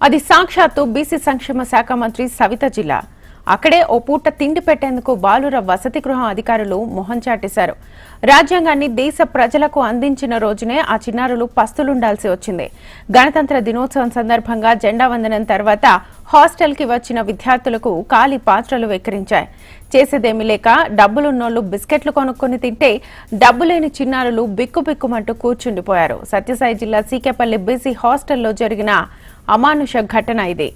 అది సాక్షాత్తు బీసీ సంక్షేమ శాఖ మంత్రి సవిత జిల్లా. అక్కడే ఓ పూట తిండి పెట్టేందుకు బాలుర వసతి గృహం అధికారులు మొహం చాటేశారు. రాజ్యాంగాన్ని దేశ ప్రజలకు అందించిన రోజునే ఆ చిన్నారులు పస్తులుండాల్సి వచ్చింది. గణతంత్ర దినోత్సవం సందర్భంగా జెండా వందనం తర్వాత హాస్టల్ కి వచ్చిన విద్యార్థులకు ఖాళీ పాత్రలు వెక్కిరించాయి. చేసేదేమీ లేక డబ్బులున్నోళ్లు బిస్కెట్లు కొనుక్కొని తింటే డబ్బులేని చిన్నారులు బిక్కుబిక్కుమంటూ కూర్చుండిపోయారు. సత్యసాయి జిల్లా సీకేపల్లి బీసీ హాస్టల్లో జరిగిన అమానుష ఘటన ఇది.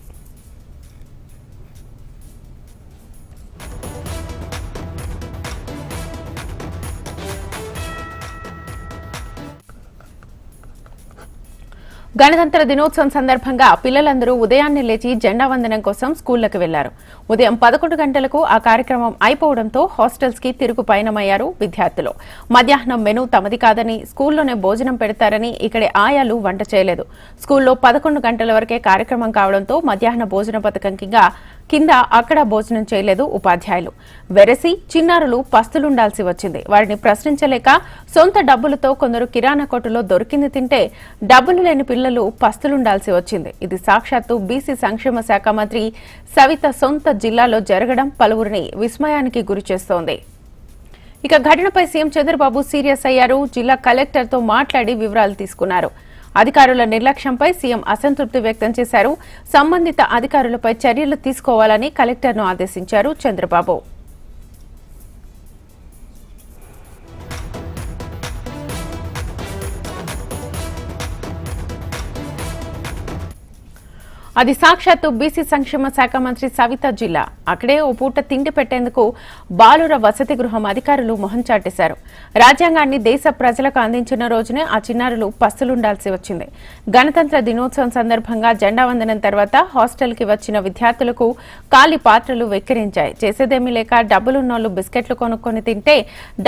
గణతంత్ర దినోత్సవం సందర్భంగా పిల్లలందరూ ఉదయాన్నే లేచి జెండా వందనం కోసం స్కూళ్లకు వెళ్లారు. ఉదయం 11 గంటలకు ఆ కార్యక్రమం అయిపోవడంతో హాస్టల్స్ కి తిరుగు పయనమయ్యారు విద్యార్థులు. మధ్యాహ్నం మెనూ తమది కాదని, స్కూల్లోనే భోజనం పెడతారని ఇక్కడి ఆయాలు వంట చేయలేదు. స్కూల్లో 11 గంటల వరకే కార్యక్రమం కావడంతో మధ్యాహ్న భోజన పథకం కింద అక్కడ భోజనం చేయలేదు ఉపాధ్యాయులు. వెరసి చిన్నారులు పస్తులుండాల్సి వచ్చింది. వారిని ప్రశ్నించలేక సొంత డబ్బులతో కొందరు కిరాణా కొట్టులో దొరికింది తింటే డబ్బులు లేని పిల్లలు పస్తులుండాల్సి వచ్చింది. ఇది సాక్షాత్తు బీసీ సంక్షేమ శాఖ మంత్రి సవిత సొంత జిల్లాలో జరగడం పలువురిని విస్మయానికి గురిచేస్తోంది. ఇక ఘటనపై సీఎం చంద్రబాబు సీరియస్ అయ్యారు. జిల్లా కలెక్టర్తో మాట్లాడి వివరాలు తీసుకున్నారు. అధికారుల నిర్లక్ష్యంపై సీఎం అసంతృప్తి వ్యక్తం చేశారు. సంబంధిత అధికారులపై చర్యలు తీసుకోవాలని కలెక్టర్ను ఆదేశించారు చంద్రబాబు. అది సాక్షాత్తు బీసీ సంక్షేమ శాఖ మంత్రి సవిత జిల్లా. అక్కడే ఓ పూట తిండి పెట్టేందుకు బాలుర వసతి గృహం అధికారులు మొహం చాటేశారు. రాజ్యాంగాన్ని దేశ ప్రజలకు అందించిన రోజునే ఆ చిన్నారులు పస్తులుండాల్సి వచ్చింది. గణతంత్ర దినోత్సవం సందర్భంగా జెండా వందనం తర్వాత హాస్టల్ కి వచ్చిన విద్యార్థులకు ఖాళీ పాత్రలు వెక్కిరించాయి. చేసేదేమీ లేక డబ్బులున్నోళ్లు బిస్కెట్లు కొనుక్కొని తింటే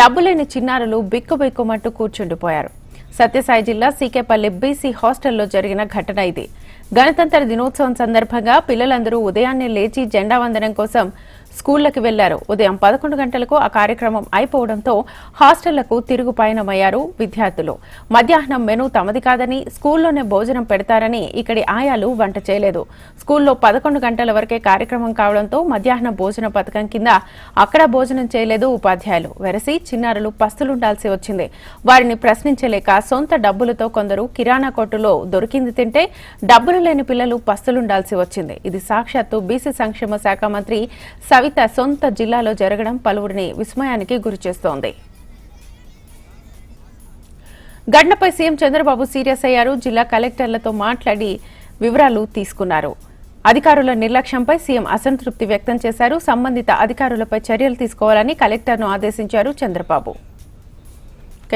డబ్బులేని చిన్నారులు బిక్కుబిక్కుమంటూ కూర్చుండిపోయారు. సత్యసాయి జిల్లా సీకేపల్లి బీసీ హాస్టల్లో జరిగిన ఘటన ఇది. గణతంత్ర దినోత్సవం సందర్భంగా పిల్లలందరూ ఉదయాన్నే లేచి జెండా వందనం కోసం స్కూళ్లకు వెళ్లారు. ఉదయం 11 గంటలకు ఆ కార్యక్రమం అయిపోవడంతో హాస్టళ్లకు తిరుగు పయనమయ్యారు విద్యార్థులు. మధ్యాహ్నం మెనూ తమది కాదని, స్కూల్లోనే భోజనం పెడతారని ఇక్కడి ఆయాలు వంట చేయలేదు. స్కూల్లో 11 గంటల వరకే కార్యక్రమం కావడంతో మధ్యాహ్న భోజన పథకం కింద అక్కడ భోజనం చేయలేదు ఉపాధ్యాయులు. వెరసి చిన్నారులు పస్తులుండాల్సి వచ్చింది. వారిని ప్రశ్నించలేక సొంత డబ్బులతో కొందరు కిరాణా కొట్టులో దొరికింది తింటే డబ్బులు లేని పిల్లలు పస్తులుండాల్సి వచ్చింది. ఇది సాక్షాత్తు బీసీ సంక్షేమ శాఖ మంత్రి సవిత సొంత జిల్లాలో జరగడం పలువురిని విస్మయానికి గురిచేస్తోంది. ఘటనపై సీఎం చంద్రబాబు సీరియస్ అయ్యారు. జిల్లా కలెక్టర్లతో మాట్లాడి వివరాలు తీసుకున్నారు. అధికారుల నిర్లక్ష్యంపై సీఎం అసంతృప్తి వ్యక్తం చేశారు. సంబంధిత అధికారులపై చర్యలు తీసుకోవాలని కలెక్టర్ను ఆదేశించారు చంద్రబాబు.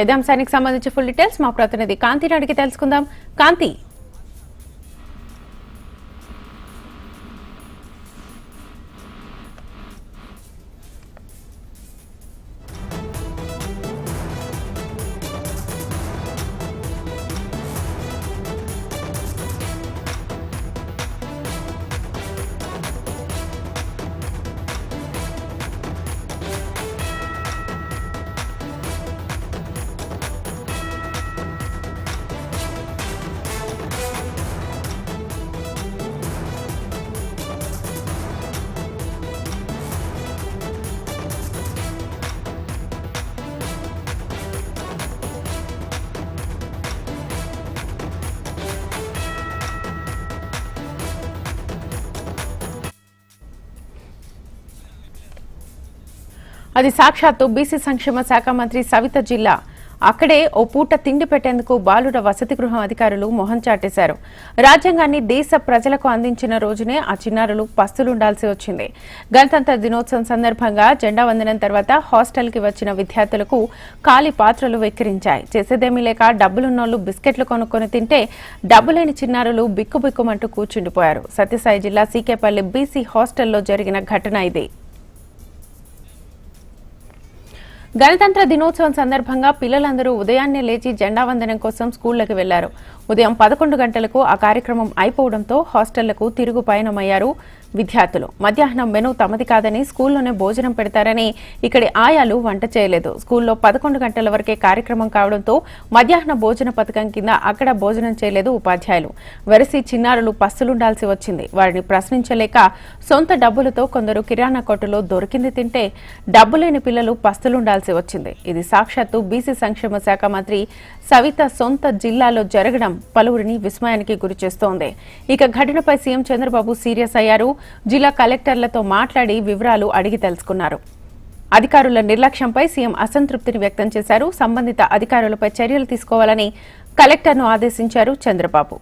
ఇదే అంశానికి సంబంధించి ఫుల్ డీటెయిల్స్ మా ప్రతినిధి కాంతిని అడిగి తెలుసుకుందాం. కాంతి, అది సాక్షాత్తు బీసీ సంక్షేమ శాఖ మంత్రి సవిత జిల్లా. అక్కడే ఓ పూట తిండి పెట్టేందుకు బాలుర వసతి గృహం అధికారులు మొహం చాటేశారు. రాజ్యాంగాన్ని దేశ ప్రజలకు అందించిన రోజునే ఆ చిన్నారులు పస్తులుండాల్సి వచ్చింది. గణతంత్ర దినోత్సవం సందర్భంగా జెండా వందనం తర్వాత హాస్టల్ కి వచ్చిన విద్యార్థులకు ఖాళీ పాత్రలు వెక్కిరించాయి. చేసేదేమీ లేక డబ్బులున్నోళ్లు బిస్కెట్లు కొనుక్కొని తింటే డబ్బులేని చిన్నారులు బిక్కుబిక్కుమంటూ కూర్చుండిపోయారు. సత్యసాయి జిల్లా సీకేపల్లి బీసీ హాస్టల్లో జరిగిన ఘటన ఇది. గణతంత్ర దినోత్సవం సందర్భంగా పిల్లలందరూ ఉదయాన్నే లేచి జెండా వందనం కోసం స్కూళ్లకు వెళ్లారు. ఉదయం 11 గంటలకు ఆ కార్యక్రమం అయిపోవడంతో హాస్టళ్లకు తిరుగు పయనమయ్యారు విద్యార్థులు. మధ్యాహ్నం మెనూ తమది కాదని స్కూల్లోనే భోజనం పెడతారని ఇక్కడి ఆయాలు వంట చేయలేదు. స్కూల్లో 11 గంటల వరకే కార్యక్రమం కావడంతో మధ్యాహ్న భోజన పథకం కింద అక్కడ భోజనం చేయలేదు ఉపాధ్యాయులు. వెరసి చిన్నారులు పస్తులుండాల్సి వచ్చింది. వారిని ప్రశ్నించలేక సొంత డబ్బులతో కొందరు కిరాణా కొట్టులో దొరికింది తింటే డబ్బులేని పిల్లలు పస్తులుండాల్సి వచ్చింది. ఇది సాక్షాత్తు బీసీ సంక్షేమ శాఖ మంత్రి సవిత సొంత జిల్లాలో జరగడం పలువురిని విస్మయానికి గురిచేస్తోంది. ఇక ఘటనపై సీఎం చంద్రబాబు సీరియస్ అయ్యారు. జిల్లా కలెక్టర్లతో మాట్లాడి వివరాలు అడిగి తెలుసుకున్నారు. అధికారుల నిర్లక్ష్యంపై సీఎం అసంతృప్తిని వ్యక్తం చేశారు. సంబంధిత అధికారులపై చర్యలు తీసుకోవాలని కలెక్టర్ను ఆదేశించారు చంద్రబాబు.